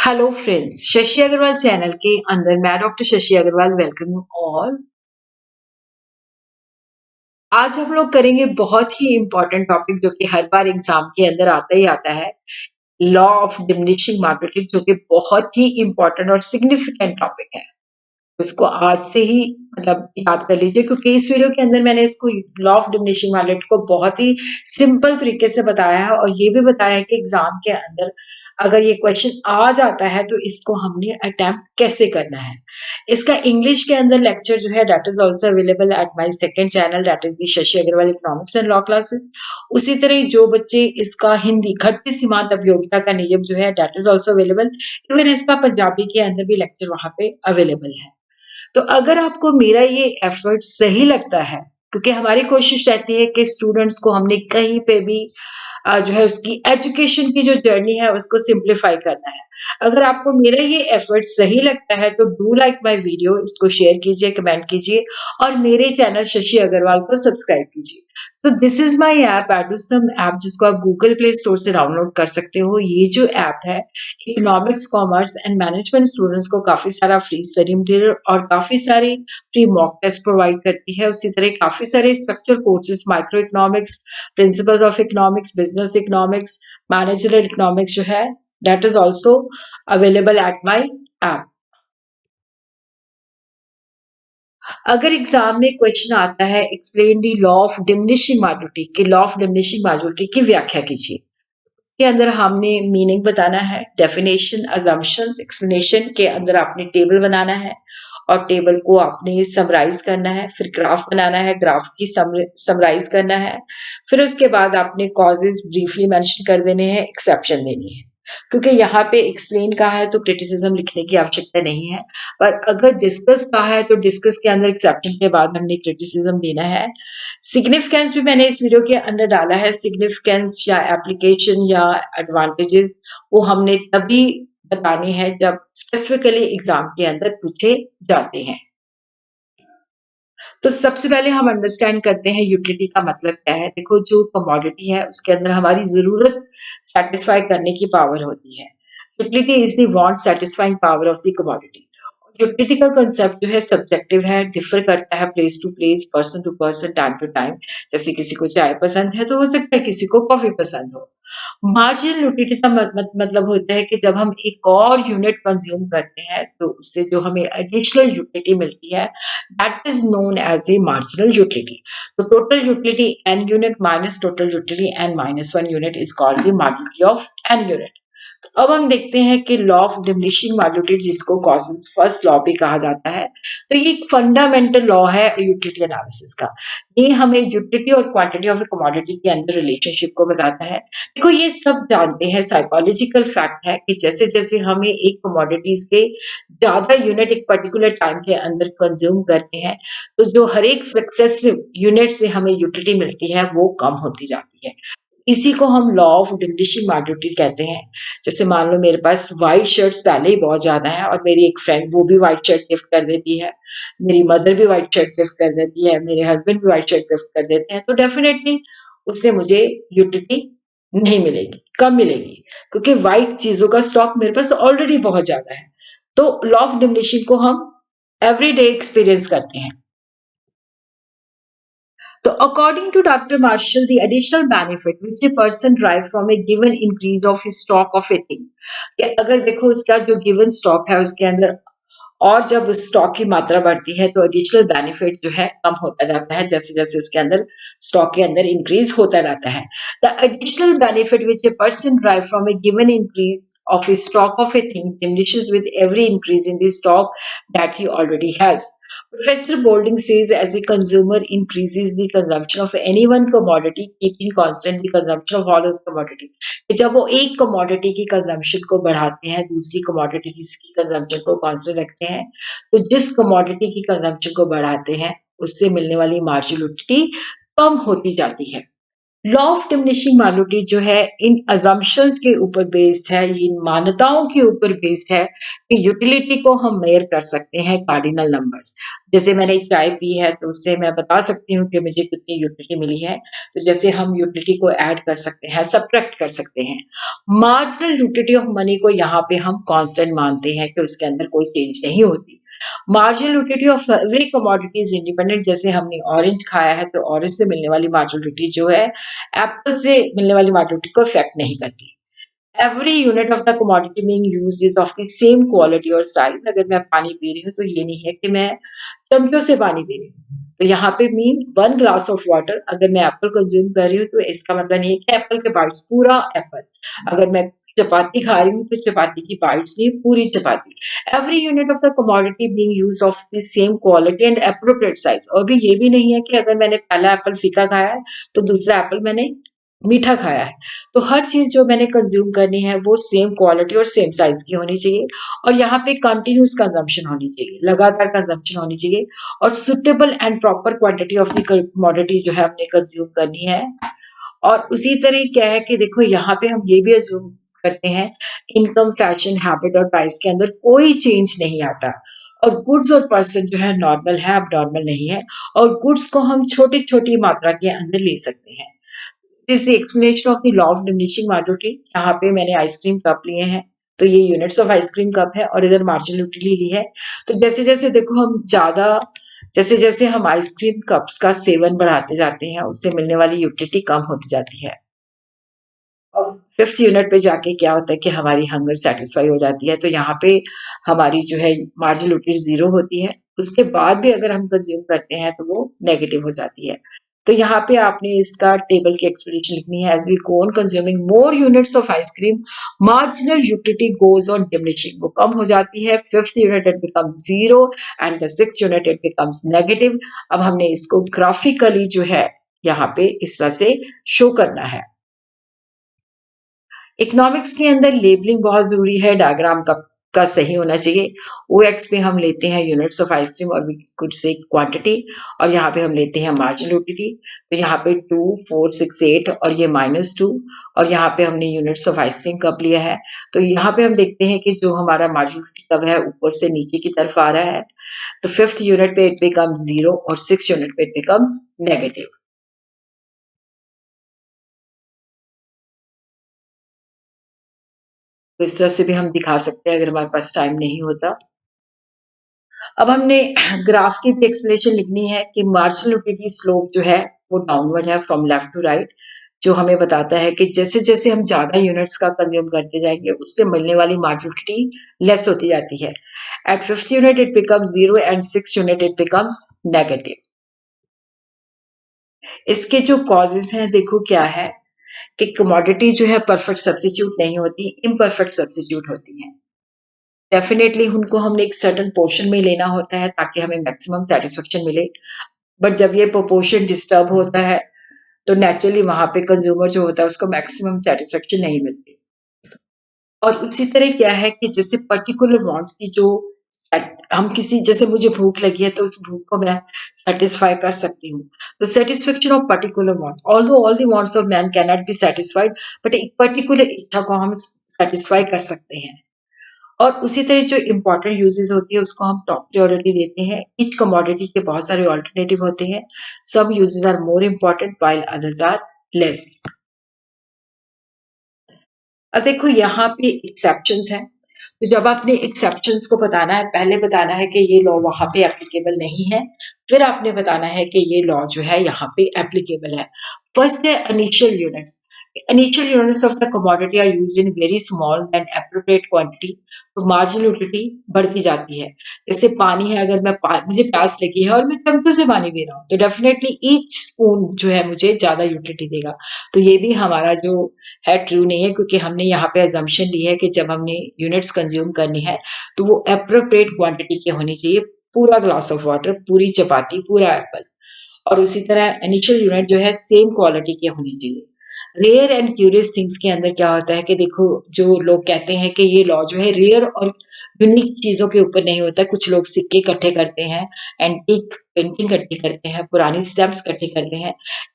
Hello friends, Shashi Agrawal channel के अंदर मैं doctor Shashi Agrawal welcome you all. आज हम लोग करेंगे बहुत ही इम्पोर्टेंट टॉपिक जो कि हर बार एग्जाम के अंदर आता ही आता है, लॉ ऑफ डिमिनिशिंग मैग्नीट्यूड, जो कि बहुत ही इम्पोर्टेंट और सिग्निफिकेंट टॉपिक है। इसको आज से ही मतलब याद कर लीजिए, क्योंकि इस वीडियो के अंदर मैंने इसको लॉ ऑफ डिमिनिशिंग मैग्नीट्यूड को बहुत ही सिंपल तरीके से बताया है और ये भी बताया है कि एग्जाम के अंदर अगर ये क्वेश्चन आ जाता है तो इसको हमने अटेम्प्ट कैसे करना है। इसका इंग्लिश के अंदर लेक्चर जो है that is also available at my second channel, that is the Shashi Agrawal economics and law classes. उसी तरह जो बच्चे इसका हिंदी घटती सीमांत अभियोगिता का नियम जो है that is also available, even इसका पंजाबी के अंदर भी लेक्चर वहां पे अवेलेबल है। तो अगर आपको मेरा ये एफर्ट सही लगता है, क्योंकि हमारी कोशिश रहती है कि स्टूडेंट्स को हमने कहीं पे भी जो है उसकी एजुकेशन की जो जर्नी है उसको सिंप्लीफाई करना है। अगर आपको मेरा ये एफर्ट सही लगता है तो डू लाइक माय वीडियो, इसको शेयर कीजिए, कमेंट कीजिए और मेरे चैनल शशि अग्रवाल को सब्सक्राइब कीजिए। So this is my app Edusum app, जिसको आप गूगल प्ले स्टोर से डाउनलोड कर सकते हो। ये जो ऐप है economics, commerce and management students को काफी सारा फ्री स्टडी मटेरियल और काफी सारी फ्री मॉक टेस्ट प्रोवाइड करती है। उसी तरह काफी सारे structure courses, micro economics, principles of economics, business economics, managerial economics जो है that is also available at my app. अगर एग्जाम में क्वेश्चन आता है explain the law of diminishing magnitude की, लॉ ऑफ डिमिनिशिंग मैग्नीट्यूड की व्याख्या कीजिए, के अंदर हमने मीनिंग बताना है, डेफिनेशन, अजम्पशंस, एक्सप्लेनेशन के अंदर आपने टेबल बनाना है और टेबल को आपने समराइज करना है, फिर ग्राफ बनाना है, ग्राफ की समराइज करना है, फिर उसके बाद आपने कॉजेज ब्रीफली मेंशन कर देने हैं, एक्सेप्शन देनी है। क्योंकि यहाँ पे एक्सप्लेन कहा है तो क्रिटिसिज्म लिखने की आवश्यकता नहीं है, पर अगर डिस्कस कहा है तो डिस्कस के अंदर एक्सेप्शन के बाद हमने क्रिटिसिज्म देना है। सिग्निफिकेंस भी मैंने इस वीडियो के अंदर डाला है, सिग्निफिकेंस या एप्लीकेशन या एडवांटेजेस वो हमने तभी बताने हैं जब स्पेसिफिकली एग्जाम के अंदर पूछे जाते हैं। तो सबसे पहले हम अंडरस्टैंड करते हैं यूटिलिटी का मतलब क्या है। देखो, जो कमोडिटी है उसके अंदर हमारी जरूरत सेटिस्फाई करने की पावर होती है। Utility is the want satisfying power of the commodity. Utility का कंसेप्ट जो है सब्जेक्टिव है, डिफर करता है place to place, person to person, time to time. जैसे किसी को चाय पसंद है तो हो सकता है किसी को कॉफी पसंद हो। मार्जिनल यूटिलिटी का मतलब होता है कि जब हम एक और यूनिट कंज्यूम करते हैं तो उससे जो हमें एडिशनल यूटिलिटी मिलती है that is known as a marginal utility. तो total utility n unit minus total utility n minus one unit is called the marginal of n unit. अब हम देखते हैं कि लॉ ऑफ डिमिनिशिंग मैग्नीट्यूड, जिसको कॉजन्स first law भी कहा जाता है, तो ये एक फंडामेंटल लॉ है यूटिलिटी एनालिसिस का। ये हमें यूटिलिटी और क्वांटिटी ऑफ ए कमोडिटी के अंदर रिलेशनशिप को बताता है। देखो, ये सब जानते हैं, साइकोलॉजिकल फैक्ट है कि जैसे जैसे हमें एक कमोडिटीज के ज्यादा यूनिट एक पर्टिकुलर टाइम के अंदर कंज्यूम करते हैं तो जो हर एक सक्सेसिव यूनिट से हमें यूटिलिटी मिलती है वो कम होती जाती है। इसी को हम लॉ ऑफ डिमिनिशिंग मैग्नीट्यूड कहते हैं। जैसे मान लो मेरे पास व्हाइट शर्ट्स पहले ही बहुत ज्यादा है और मेरी एक फ्रेंड वो भी व्हाइट शर्ट गिफ्ट कर देती है, मेरी मदर भी व्हाइट शर्ट गिफ्ट कर देती है, मेरे हस्बैंड भी व्हाइट शर्ट गिफ्ट कर देते हैं, तो डेफिनेटली उससे मुझे यूटिलिटी नहीं मिलेगी, कम मिलेगी, क्योंकि व्हाइट चीजों का स्टॉक मेरे पास ऑलरेडी बहुत ज्यादा है। तो लॉ ऑफ डिमिनिशिंग को हम एवरीडे एक्सपीरियंस करते हैं। So, according to Dr. Marshall, the additional benefit which a person derive from a given increase of his stock of a thing, कि अगर देखो इसका जो गिवन स्टॉक है उसके अंदर और जब उस स्टॉक की मात्रा बढ़ती है तो एडिशनल बेनिफिट जो है कम होता जाता है, जैसे जैसे उसके अंदर स्टॉक के अंदर इंक्रीज होता रहता है। The additional benefit which a person drive from A given increase of A stock of a thing diminishes with every increase in the stock that he already has. Professor Bolding says as a consumer increases the consumption of any one commodity, keeping constant the consumption of all of the commodity. कि जब वो एक commodity की consumption को बढ़ाते हैं दूसरी commodity की कंजम्पशन को कांस्टेंट रखते हैं, तो जिस कमोडिटी की कंजम्पशन को बढ़ाते हैं उससे मिलने वाली मार्जिनल यूटिलिटी कम होती जाती है। लॉ ऑफ डिमिनिशिंग माइनॉरिटी जो है इन अजम्पशंस के ऊपर बेस्ड है, ये इन मान्यताओं के ऊपर बेस्ड है कि यूटिलिटी को हम मेजर कर सकते हैं कार्डिनल नंबर्स। जैसे मैंने चाय पी है तो उससे मैं बता सकती हूँ कि मुझे कितनी यूटिलिटी मिली है। तो जैसे हम यूटिलिटी को ऐड कर सकते हैं, सब्ट्रैक्ट कर सकते हैं। मार्जिनल यूटिलिटी ऑफ मनी को यहाँ पे हम कांस्टेंट मानते हैं कि उसके अंदर कोई चेंज नहीं होती। Marginal utility of every commodity is independent. जैसे हमने ऑरेंज खाया है तो ऑरेंज से मिलने वाली मार्जिनल यूटिलिटी जो है एप्पल से मिलने वाली मार्जिनल यूटिलिटी को इफेक्ट नहीं करती। Every unit of the commodity being used is of the same quality और साइज। अगर मैं पानी पी रही हूँ तो ये नहीं है कि मैं चमचों से पानी पी रही हूँ। तो यहाँ पे मीन 1 ग्लास ऑफ वाटर, अगर मैं एप्पल कंज्यूम कर रही हूँ तो इसका मतलब नहीं है कि एप्पल के बाइट्स पूरा एप्पल। अगर मैं चपाती खा रही हूँ तो चपाती की बाइट्स नहीं, पूरी चपाती। Every unit of the commodity being used of the same quality and appropriate size. और भी ये भी नहीं है कि अगर मैंने पहला एप्पल फीका खाया है तो दूसरा एप्पल मैंने मीठा खाया है। तो हर चीज जो मैंने कंज्यूम करनी है वो सेम क्वालिटी और सेम साइज की होनी चाहिए। और यहाँ पे कंटिन्यूस कंजम्पशन होनी चाहिए, लगातार कंजम्पशन होनी चाहिए। और suitable and proper quantity of the commodity जो है हमने कंज्यूम करनी है। और उसी तरह क्या है कि देखो यहाँ पे हम ये भी अज्यूम करते हैं इनकम, फैशन, हैबिट और प्राइस के अंदर कोई चेंज नहीं आता। और गुड्स और पर्सन जो है नॉर्मल है, अब नॉर्मल नहीं है। और गुड्स को हम छोटी छोटी मात्रा के अंदर ले सकते हैं। This the explanation of the law of diminishing minority. यहाँ पे मैंने आइसक्रीम कप लिए हैं तो ये यूनिट्स ऑफ आइसक्रीम कप है और इधर मार्जिनल यूटिलिटी ली है। तो जैसे जैसे देखो हम ज्यादा, जैसे जैसे हम आइसक्रीम कप्स का सेवन बढ़ाते जाते हैं उससे मिलने वाली यूटिलिटी कम होती जाती है। और फिफ्थ यूनिट पे जाके क्या होता है कि हमारी हंगर सेटिस्फाई हो जाती है। तो यहाँ पे हमारी जो है मार्जिनल यूटिलिटी 0 होती है। उसके बाद भी अगर हम कंज्यूम करते हैं तो वो नेगेटिव हो जाती है। तो यहाँ पे आपने इसका टेबल की एक्सप्लेनेशन लिखनी है। As we go on consuming more units of ice cream, marginal utility goes on diminishing, वो कम हो जाती है। Fifth unit it becomes 0 and the sixth unit it becomes negative. अब हमने इसको ग्राफिकली जो है यहाँ पे इस तरह से शो करना है। इकोनॉमिक्स के अंदर लेबलिंग बहुत जरूरी है, डायग्राम का सही होना चाहिए। ओ एक्स पे हम लेते हैं यूनिट्स ऑफ आइसक्रीम और वी कुड से क्वांटिटी, और यहाँ पे हम लेते हैं मार्जिनल यूटिलिटी। तो यहाँ पे 2, 4, 6, 8 और ये -2, और यहाँ पे हमने यूनिट्स ऑफ आइसक्रीम कप लिया है। तो यहाँ पे हम देखते हैं कि जो हमारा मार्जिनल यूटिलिटी कप है ऊपर से नीचे की तरफ आ रहा है। तो फिफ्थ यूनिट पे इट बिकम्स 0 और सिक्स यूनिट पे इट बिकम्स नेगेटिव। तो इस तरह से भी हम दिखा सकते हैं अगर हमारे पास टाइम नहीं होता। अब हमने ग्राफ की भी एक्सप्लेनेशन लिखनी है कि मार्जिनल यूटिलिटी स्लोप जो है वो डाउनवर्ड है फ्रॉम लेफ्ट टू राइट, जो हमें बताता है कि जैसे जैसे हम ज्यादा यूनिट्स का कंज्यूम करते जाएंगे उससे मिलने वाली मार्जिनल यूटिलिटी लेस होती जाती है। At fifth unit it becomes 0 and six unit it becomes negative. इसके जो कॉजेज हैं देखो क्या है कि कमोडिटी जो है परफेक्ट सब्स्टिट्यूट नहीं होती, इम्परफेक्ट सब्स्टिट्यूट होती है। डेफिनेटली उनको हमने एक सर्टेन पोर्शन में लेना होता है ताकि हमें मैक्सिमम सेटिस्फेक्शन मिले। बट जब ये प्रोपोर्शन डिस्टर्ब होता है तो नेचुरली वहां पे कंज्यूमर जो होता है उसको मैक्सिमम सेटिस्फेक्शन नहीं मिलती। और उसी तरह क्या है कि जैसे पर्टिकुलर वांट्स की जो हम किसी, जैसे मुझे भूख लगी है तो उस भूख को मैं सेटिस्फाई कर सकती हूँ। तो satisfaction of particular want, although all the wants of man can not be satisfied, but एक पर्टिकुलर इच्छा को हम सेटिस्फाई कर सकते हैं। और उसी तरह जो इम्पोर्टेंट यूजेस होती है उसको हम टॉप प्रायोरिटी देते हैं। ईच कमोडिटी के बहुत सारे ऑल्टरनेटिव होते हैं। Some uses are more important while others are less. अब देखो यहाँ पे एक्सेप्शंस हैं। तो जब आपने एक्सेप्शंस को बताना है, पहले बताना है कि ये लॉ वहां पे एप्लीकेबल नहीं है, फिर आपने बताना है कि ये लॉ जो है यहाँ पे एप्लीकेबल है। फर्स्ट है initial units. Initial units of the commodity are used in very small and appropriate quantity, तो marginal utility बढ़ती जाती है। जैसे पानी है, अगर मैं मुझे प्यास लगी है और मैं चमचे से पानी पी रहा हूँ तो डेफिनेटली ईच स्पून जो है मुझे ज्यादा यूटिलिटी देगा। तो ये भी हमारा जो है ट्रू नहीं है, क्योंकि हमने यहाँ पे अजम्पशन ली है कि जब हमने यूनिट्स कंज्यूम करनी है तो वो एप्रोप्रिएट क्वांटिटी की होनी चाहिए। पूरा ग्लास ऑफ वाटर, पूरी चपाती, पूरा एप्पल। और उसी तरह इनिशियल यूनिट जो है सेम क्वालिटी की होनी चाहिए। रेयर एंड क्यूरियस थिंग्स के अंदर क्या होता है कि देखो, जो लोग कहते हैं कि ये लॉ जो है रेयर और यूनिक चीज़ों के ऊपर नहीं होता है। कुछ लोग सिक्के इकट्ठे करते हैं, एंटीक पेंटिंग इकट्ठी करते हैं, पुरानी स्टैम्प्स इकट्ठे करते हैं।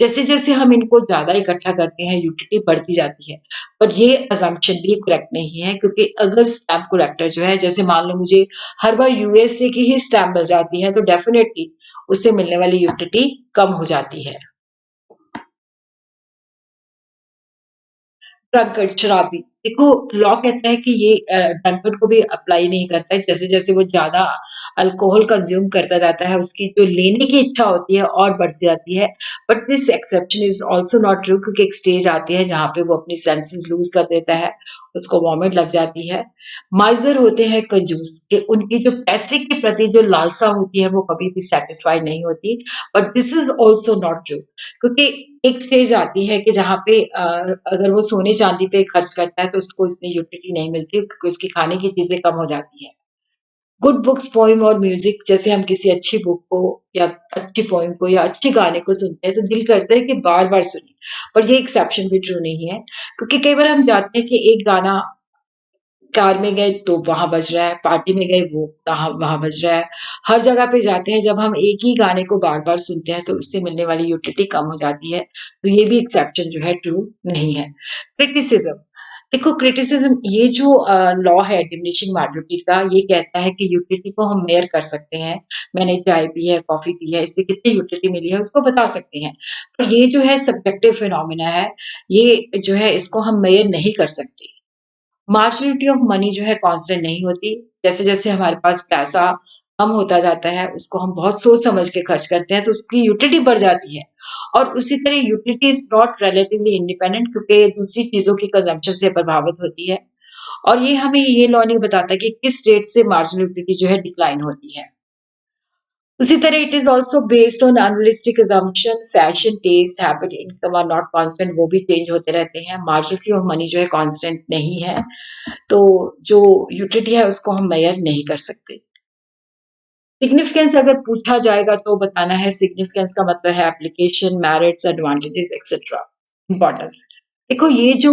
जैसे-जैसे हम इनको ज़्यादा इकट्ठा करते हैं, यूटिलिटी बढ़ती जाती है। पर ये असम्पशन भी करेक्ट नहीं है, क्योंकि अगर स्टैम्प कलेक्टर जो है, जैसे मान लो मुझे हर बार यूएसए की ही स्टैम्प मिल जाती है, तो डेफिनिटली उससे मिलने वाली यूटिलिटी कम हो जाती है। ड्रंकर्ड शराबी। देखो, लॉ कहता है कि ये ड्रंकर्ड को भी अप्लाई नहीं करता है। जैसे-जैसे वो ज़्यादा अल्कोहल कंज़्यूम करता जाता है, उसकी जो लेने की इच्छा होती है और बढ़ती जाती है। But this exception is also not true, क्योंकि एक स्टेज आती है जहाँ पे वो अपनी सेंसेस लूज़ कर देता है, उसको वॉमिट लग जाती है। माइज़र होते हैं कंजूस, कि उनकी जो पैसे के प्रति जो लालसा होती है वो कभी भी सैटिस्फाई नहीं होती। But this is also not true, क्योंकि एक स्टेज आती है कि जहाँ पे अगर वो सोने-चांदी पे खर्च करता है तो उसको इतनी यूटिलिटी नहीं मिलती, क्योंकि उसकी खाने की चीज़ें कम हो जाती हैं। गुड बुक्स, पोएम और म्यूज़िक, जैसे हम किसी अच्छी बुक को या अच्छी पोएम को या अच्छे गाने को सुनते हैं तो दिल करता है कि बार-बार सुनें। पर ये एक्सेप्शन भी ट्रू नहीं है, क्योंकि कई बार हम जाते हैं कि एक गाना कार में गए तो वहाँ बज रहा है, पार्टी में गए वो वहाँ वहाँ बज रहा है। हर जगह पे जाते हैं, जब हम एक ही गाने को बार-बार सुनते हैं तो उससे मिलने वाली यूटिलिटी कम हो जाती है। तो ये भी एक्सेप्शन जो है ट्रू नहीं है। क्रिटिसिज़्म, देखो क्रिटिसिज़्म ये जो लॉ है डिमिनिशिंग वैल्यूटी का, ये कहता है कि यूटिलिटी को हम मेयर कर सकते हैं। मैंने चाय पी है, कॉफ़ी पी है, इससे कितनी यूटिलिटी मिली है उसको बता सकते हैं। पर ये जो है सब्जेक्टिव फिनोमेना है, ये जो है इसको हम मेयर नहीं कर सकते। मार्जिनलिटी ऑफ मनी जो है कांस्टेंट नहीं होती। जैसे-जैसे हमारे पास पैसा कम होता जाता है, उसको हम बहुत सोच समझ के खर्च करते हैं, तो उसकी यूटिलिटी बढ़ जाती है। और उसी तरह utility is not relatively independent, क्योंकि दूसरी चीज़ों की कंज़म्पशन से प्रभावित होती है। और ये हमें ये लॉ नहीं बताता कि किस रेट से मार्जिनल यूटिलिटी जो है डिक्लाइन होती है। उसी तरह it is also based on unrealistic assumption, fashion, taste, habit, income are not constant, वो भी चेंज होते रहते हैं। मार्जिनलिटी ऑफ मनी जो है कांस्टेंट नहीं है। तो जो यूटिलिटी है उसको हम मेज़र नहीं कर सकते। सिग्निफिकेंस अगर पूछा जाएगा तो बताना है, सिग्निफिकेंस का मतलब है application, merits, advantages etcetera. Importance, देखो ये जो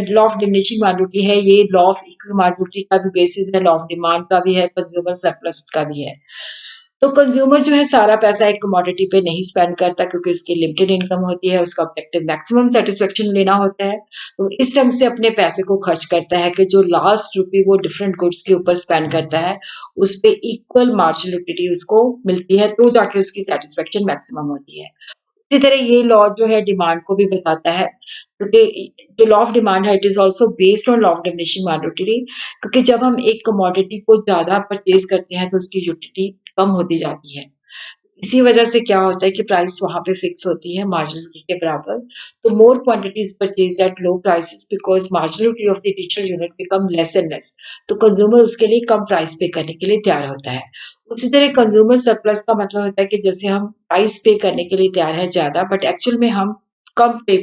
लॉ ऑफ डिमिनिशिंग वैल्यूटी है, ये लॉ ऑफ इक्वल वैल्यूटी का भी बेसिस है, लॉ ऑफ डिमांड का भी है, कंज्यूमर सरप्लस का भी है। तो कंज्यूमर जो है सारा पैसा एक कमोडिटी पे नहीं स्पेंड करता, क्योंकि उसकी लिमिटेड इनकम होती है, उसका ऑब्जेक्टिव मैक्सिमम सैटिस्फैक्शन लेना होता है। तो इस ढंग से अपने पैसे को खर्च करता है कि जो लास्ट रुपी वो डिफरेंट गुड्स के ऊपर स्पेंड करता है, उस पे इक्वल मार्जिनलिटी उसको मिलती है, तो जाके उसकी सैटिस्फैक्शन मैक्सिमम होती है। इसी तरह ये लॉ जो है डिमांड को भी बताता है, क्योंकि जो लॉ ऑफ डिमांड है it is also based on law of diminishing utility, क्योंकि जब हम एक कमोडिटी को ज़्यादा परचेज़ करते हैं तो उसकी यूटिलिटी कम होती जाती है। इसी वजह से क्या होता है कि प्राइस वहाँ पे फिक्स होती है मार्जिनलिटी के बराबर। तो more quantities purchased at low prices because marginality of the digital unit become less and less. तो कंज्यूमर उसके लिए कम प्राइस पे करने के लिए तैयार होता है। उसी तरह कंज्यूमर सरप्लस का मतलब होता है कि जैसे हम प्राइस पे करने के लिए तैयार हैं ज़्यादा, बट एक्चुअल में हम कम पे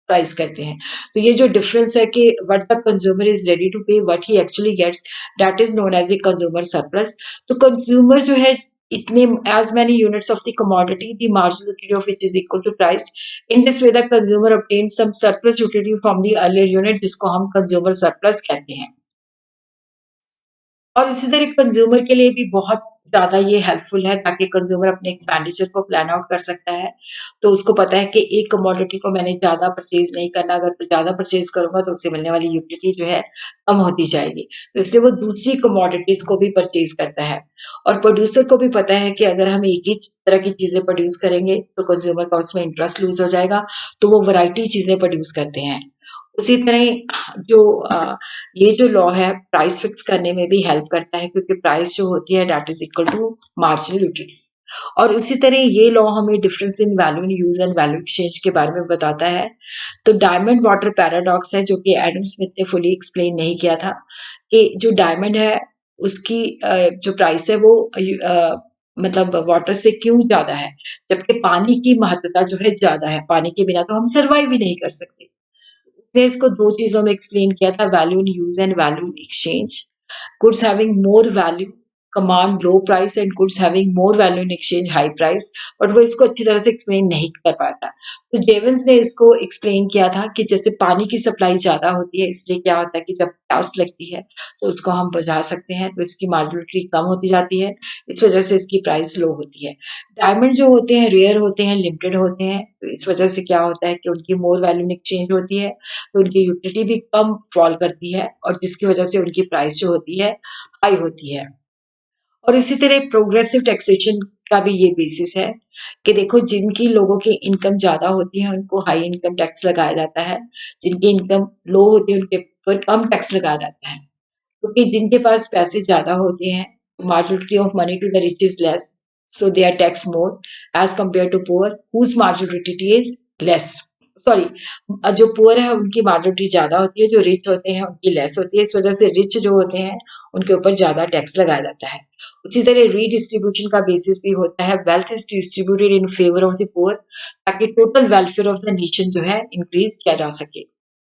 प्राइस करते हैं। तो ये जो डिफरेंस है कि what the consumer is ready to pay, what he actually gets, that is known as a consumer surplus. तो कंज्यूमर जो है इतने as many units of the commodity, the marginal utility of which is equal to price. In this way, the consumer obtains some surplus utility from the earlier unit, जिसको हम consumer surplus कहते हैं। और इसी तरह कंज्यूमर के लिए भी बहुत ज़्यादा ये हेल्पफुल है, ताकि कंज्यूमर अपने एक्सपेंडिचर को प्लान आउट कर सकता है। तो उसको पता है कि एक कमोडिटी को मैंने ज़्यादा परचेज़ नहीं करना, अगर ज़्यादा परचेज़ करूँगा तो उससे मिलने वाली यूटिलिटी जो है कम होती जाएगी। तो इसलिए वो दूसरी कमोडिटीज़ को भी परचेज़ करता है। और प्रोड्यूसर को भी पता है कि अगर हम एक ही तरह की चीज़ें प्रोड्यूस करेंगे तो कंज्यूमर का उसमें इंटरेस्ट लूज़ हो जाएगा, तो वो वैरायटी चीज़ें प्रोड्यूस करते हैं। उसी तरह जो ये जो लॉ है प्राइस फिक्स करने में भी हेल्प करता है, क्योंकि प्राइस जो होती है that is equal to marginal utility. और उसी तरह ये लॉ हमें difference in value in use and value exchange के बारे में बताता है। तो डायमंड वाटर पैराडॉक्स है, जो कि एडम स्मिथ ने फुली एक्सप्लेन नहीं किया था, कि जो डायमंड है उसकी जो प्राइस है वो मतलब वाटर से क्यों ज्यादा है, जबकि पानी की महत्ता जो है ज्यादा है। पानी के बिना तो हम सर्वाइव ही नहीं कर सकते। उसने इसको 2 चीज़ों में एक्सप्लेन किया था, value in use and value in exchange. Goods having more value command low price and goods having more value in exchange high price, but वो इसको अच्छी तरह से एक्सप्लेन नहीं कर पाता। तो जेवंस ने इसको एक्सप्लेन किया था कि जैसे पानी की सप्लाई ज़्यादा होती है, इसलिए क्या होता है कि जब प्यास लगती है, तो उसको हम बुझा सकते हैं, तो इसकी मार्जिनलिटी कम होती जाती है, इस वजह से इसकी प्राइस लो होती है। डायमंड जो होते हैं, रेयर होते हैं, लिमिटेड होते हैं, तो इस वजह से क्या होता है कि उनकी मोर वैल्यू इन एक्सचेंज होती है, तो उनकी यूटिलिटी भी कम फॉल करती है और जिसकी वजह से उनकी प्राइस जो होती है, हाई होती है। और इसी तरह प्रोग्रेसिव टैक्सेशन का भी ये बेसिस है कि देखो जिनकी लोगों की इनकम ज़्यादा होती है उनको हाई इनकम टैक्स लगाया जाता है, जिनकी इनकम लो होती है उनके ऊपर कम टैक्स लगाया जाता है। क्योंकि जिनके पास पैसे ज़्यादा होते हैं, marginality of money to the rich is less, so they are tax more as compare to poor whose marginality is less. Sorry, जो पुअर है उनकी मार्जिनलिटी ज़्यादा होती है, जो रिच होते हैं उनकी लेस होती है। इस वजह से रिच जो होते हैं उनके ऊपर ज़्यादा टैक्स लगाया जाता है। उसी तरह रीडिस्ट्रीब्यूशन का बेसिस भी होता है, wealth is distributed in favour of the poor ताकि total welfare of the nation जो है इंक्रीज़ किया जा सके।